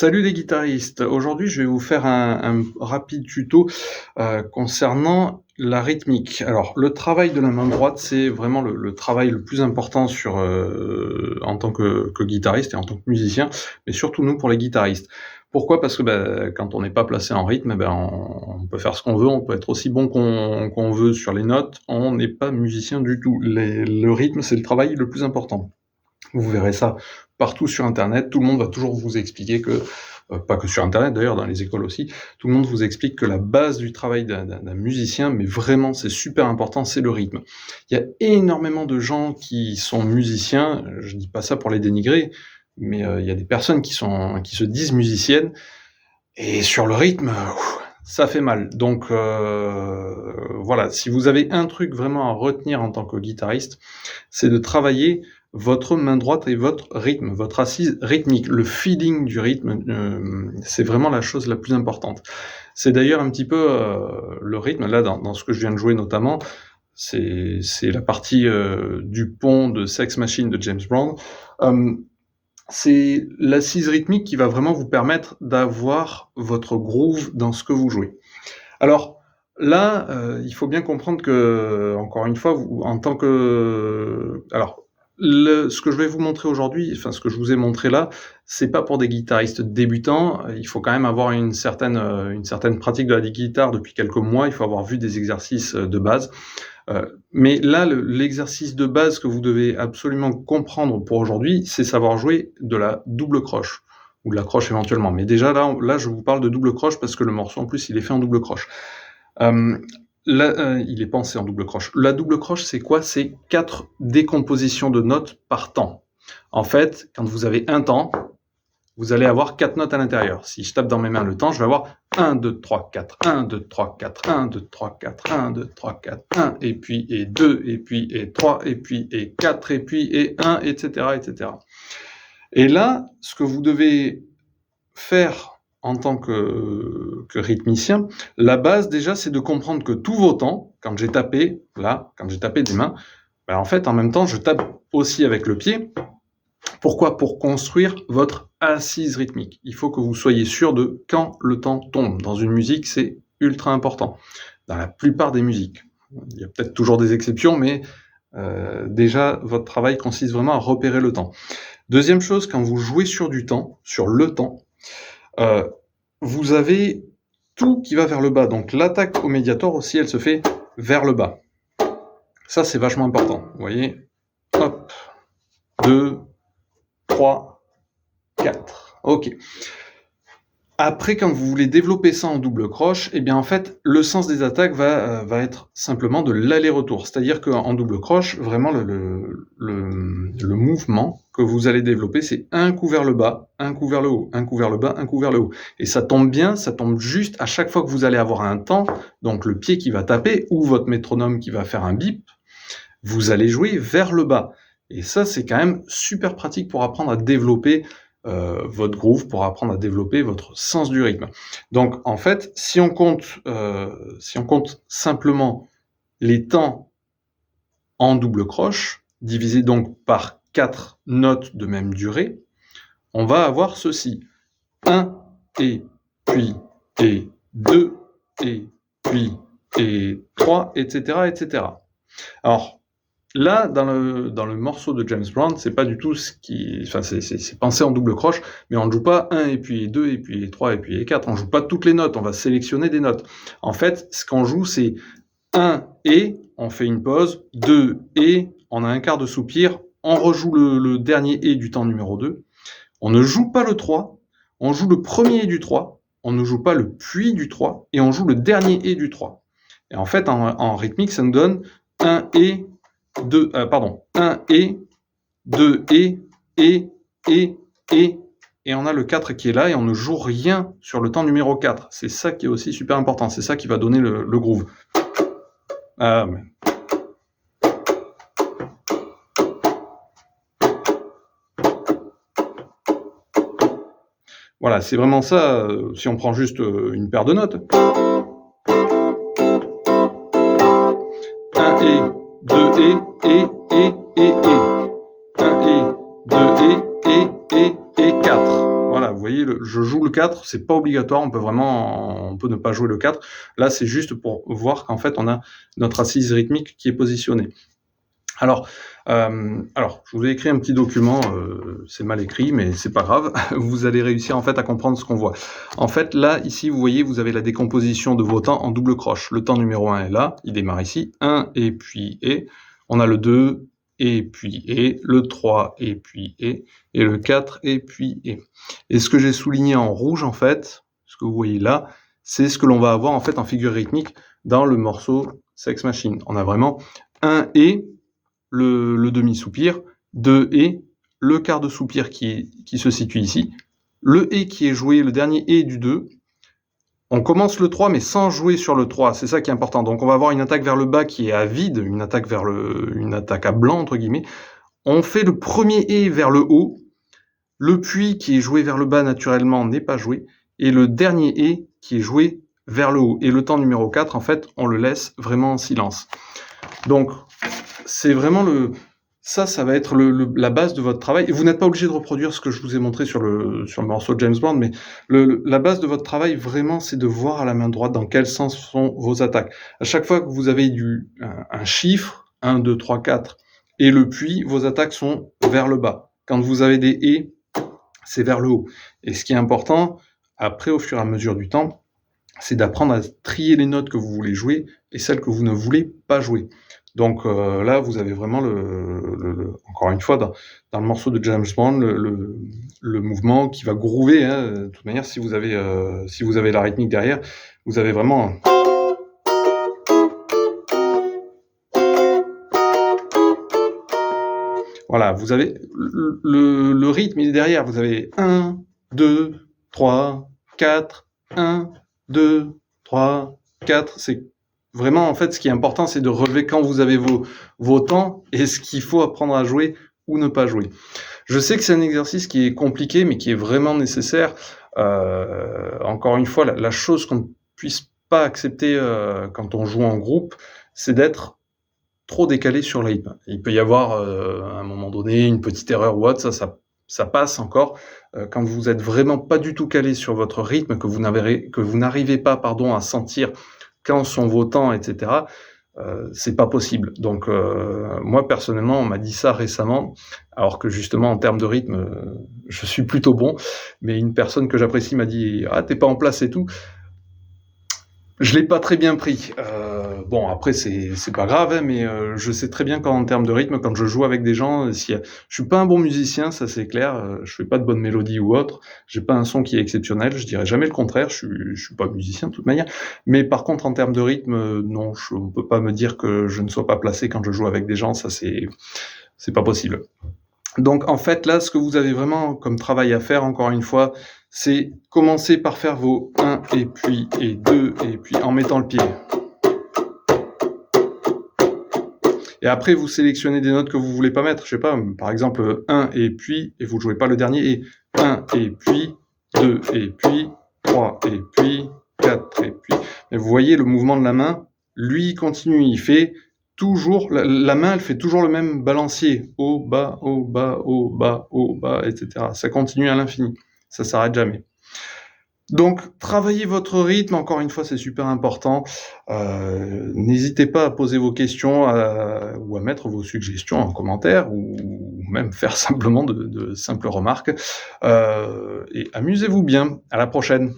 Salut les guitaristes, aujourd'hui je vais vous faire un rapide tuto concernant la rythmique. Alors le travail de la main droite, c'est vraiment le travail le plus important en tant que guitariste et en tant que musicien, mais surtout nous pour les guitaristes. Pourquoi? Parce que quand on n'est pas placé en rythme, on peut faire ce qu'on veut, on peut être aussi bon qu'on veut sur les notes, on n'est pas musicien du tout. Le rythme, c'est le travail le plus important. Vous verrez ça partout sur internet, tout le monde va toujours vous expliquer que, pas que sur internet d'ailleurs, dans les écoles aussi, tout le monde vous explique que la base du travail d'un musicien, mais vraiment c'est super important, c'est le rythme. Il y a énormément de gens qui sont musiciens, je dis pas ça pour les dénigrer, mais il y a des personnes qui se disent musiciennes et sur le rythme, ça fait mal. Donc voilà, si vous avez un truc vraiment à retenir en tant que guitariste, c'est de travailler votre main droite et votre rythme, votre assise rythmique. Le feeling du rythme, c'est vraiment la chose la plus importante. C'est d'ailleurs un petit peu, le rythme, là, dans ce que je viens de jouer notamment, c'est la partie, du pont de Sex Machine de James Brown. C'est l'assise rythmique qui va vraiment vous permettre d'avoir votre groove dans ce que vous jouez. Alors là, il faut bien comprendre que, encore une fois, vous en tant que alors ce que je vais vous montrer aujourd'hui, enfin ce que je vous ai montré là, c'est pas pour des guitaristes débutants. Il faut quand même avoir une certaine pratique de la guitare depuis quelques mois. Il faut avoir vu des exercices, de base. Mais là, l'exercice de base que vous devez absolument comprendre pour aujourd'hui, c'est savoir jouer de la double croche ou de la croche éventuellement. Mais déjà là, je vous parle de double croche parce que le morceau en plus, il est fait en double croche. Là, il est pensé en double croche. La double croche, c'est quoi? C'est 4 décompositions de notes par temps. En fait, quand vous avez un temps, vous allez avoir 4 notes à l'intérieur. Si je tape dans mes mains le temps, je vais avoir 1, 2, 3, 4, 1, 2, 3, 4, 1, 2, 3, 4, 1, 2, 3, 4, 1, et puis, et 2, et puis, et 3, et puis, et 4, et puis, et 1, etc., etc. Et là, ce que vous devez faire en tant que rythmicien, la base déjà, c'est de comprendre que tous vos temps, quand j'ai tapé, là, quand j'ai tapé des mains, en fait, en même temps, je tape aussi avec le pied. Pourquoi? Pour construire votre assise rythmique. Il faut que vous soyez sûr de quand le temps tombe. Dans une musique, c'est ultra important. Dans la plupart des musiques. Il y a peut-être toujours des exceptions, mais déjà, votre travail consiste vraiment à repérer le temps. Deuxième chose, quand vous jouez sur du temps, sur le temps, vous avez tout qui va vers le bas. Donc l'attaque au médiator aussi, elle se fait vers le bas. Ça, c'est vachement important. Vous voyez, hop, 2, 3, 4. Ok. Après, quand vous voulez développer ça en double croche, eh bien en fait, le sens des attaques va être simplement de l'aller-retour. C'est-à-dire qu'en double croche, vraiment le mouvement que vous allez développer, c'est un coup vers le bas, un coup vers le haut, un coup vers le bas, un coup vers le haut. Et ça tombe bien, ça tombe juste à chaque fois que vous allez avoir un temps, donc le pied qui va taper ou votre métronome qui va faire un bip, vous allez jouer vers le bas. Et ça, c'est quand même super pratique pour apprendre à développer votre groove, pour apprendre à développer votre sens du rythme. Donc en fait, si on compte simplement les temps en double croche, divisé donc par 4 notes de même durée, on va avoir ceci. 1, et puis, et 2, et puis, et 3, etc., etc. Alors, là, dans le morceau de James Brown, c'est pas du tout c'est pensé en double croche, mais on ne joue pas 1 et puis 2 et puis 3 et puis 4, on joue pas toutes les notes, on va sélectionner des notes. En fait, ce qu'on joue, c'est 1 et, on fait une pause, 2 et, on a un quart de soupir, on rejoue le dernier et du temps numéro 2, on ne joue pas le 3, on joue le premier et du 3, on ne joue pas le puis du 3, et on joue le dernier et du 3. Et en fait, en rythmique, ça nous donne 1 et 1 et, 2 et on a le 4 qui est là, et on ne joue rien sur le temps numéro 4. C'est ça qui est aussi super important, c'est ça qui va donner le groove. Voilà, c'est vraiment ça, si on prend juste une paire de notes. 1 et, 2 et 1 et, 2 et 4. Voilà, vous voyez. voyez, je joue le 4, c'est pas obligatoire, on peut ne pas jouer le 4. Là, c'est juste pour voir qu'en fait, on a notre assise rythmique qui est positionnée. Alors, je vous ai écrit un petit document, c'est mal écrit, mais c'est pas grave. Vous allez réussir en fait à comprendre ce qu'on voit. En fait, là, ici, vous voyez, vous avez la décomposition de vos temps en double croche. Le temps numéro 1 est là, il démarre ici, 1 et puis et. On a le 2 et puis et, le 3 et puis et le 4 et puis et. Et ce que j'ai souligné en rouge, en fait, ce que vous voyez là, c'est ce que l'on va avoir en fait en figure rythmique dans le morceau Sex Machine. On a vraiment un et, le demi-soupir, 2 et, le quart de soupir qui se situe ici, le et qui est joué, le dernier et du 2. On commence le 3 mais sans jouer sur le 3, c'est ça qui est important. Donc on va avoir une attaque vers le bas qui est à vide, une attaque à blanc entre guillemets. On fait le premier et vers le haut, le puis qui est joué vers le bas naturellement n'est pas joué, et le dernier et qui est joué vers le haut. Et le temps numéro 4, en fait, on le laisse vraiment en silence. Donc, c'est vraiment ça va être la base de votre travail. Et vous n'êtes pas obligé de reproduire ce que je vous ai montré sur le morceau de James Bond, mais la base de votre travail, vraiment, c'est de voir à la main droite dans quel sens sont vos attaques. À chaque fois que vous avez un chiffre, 1, 2, 3, 4, et le puis, vos attaques sont vers le bas. Quand vous avez des et, c'est vers le haut. Et ce qui est important, après, au fur et à mesure du temps, c'est d'apprendre à trier les notes que vous voulez jouer et celles que vous ne voulez pas jouer. Donc là, vous avez vraiment encore une fois, dans le morceau de James Bond, le mouvement qui va groover. Hein. De toute manière, si vous avez la rythmique derrière, vous avez vraiment... Voilà, vous avez le rythme, il est derrière. Vous avez 1, 2, 3, 4, 1, 2, 3, 4. C'est vraiment, en fait, ce qui est important, c'est de relever quand vous avez vos temps et ce qu'il faut apprendre à jouer ou ne pas jouer. Je sais que c'est un exercice qui est compliqué, mais qui est vraiment nécessaire. Encore une fois, la chose qu'on ne puisse pas accepter quand on joue en groupe, c'est d'être trop décalé sur le rythme. Il peut y avoir, à un moment donné, une petite erreur ou autre, ça passe encore. Quand vous êtes vraiment pas du tout calé sur votre rythme, que vous n'arrivez pas, à sentir quand sont vos temps, etc., c'est pas possible. Donc, moi, personnellement, on m'a dit ça récemment, alors que justement, en termes de rythme, je suis plutôt bon, mais une personne que j'apprécie m'a dit « Ah, t'es pas en place et tout ». Je l'ai pas très bien pris. Bon, après, c'est pas grave, hein, mais je sais très bien qu'en termes de rythme, quand je joue avec des gens, je suis pas un bon musicien, ça c'est clair. Je fais pas de bonnes mélodies ou autre. J'ai pas un son qui est exceptionnel. Je dirais jamais le contraire. Je suis pas musicien de toute manière. Mais par contre, en termes de rythme, non, on peut pas me dire que je ne sois pas placé quand je joue avec des gens. Ça c'est pas possible. Donc en fait là, ce que vous avez vraiment comme travail à faire, encore une fois, c'est commencer par faire vos 1 et puis et 2 et puis en mettant le pied. Et après vous sélectionnez des notes que vous voulez pas mettre, je sais pas, par exemple 1 et puis, et vous jouez pas le dernier et 1 et puis, 2 et puis, 3 et puis, 4 et puis. Et vous voyez le mouvement de la main, lui il continue, il fait toujours, la main, elle fait toujours le même balancier. Haut, bas, haut, bas, etc. Ça continue à l'infini. Ça s'arrête jamais. Donc, travaillez votre rythme. Encore une fois, c'est super important. N'hésitez pas à poser vos questions ou à mettre vos suggestions en commentaire ou même faire simplement de simples remarques. Et amusez-vous bien. À la prochaine.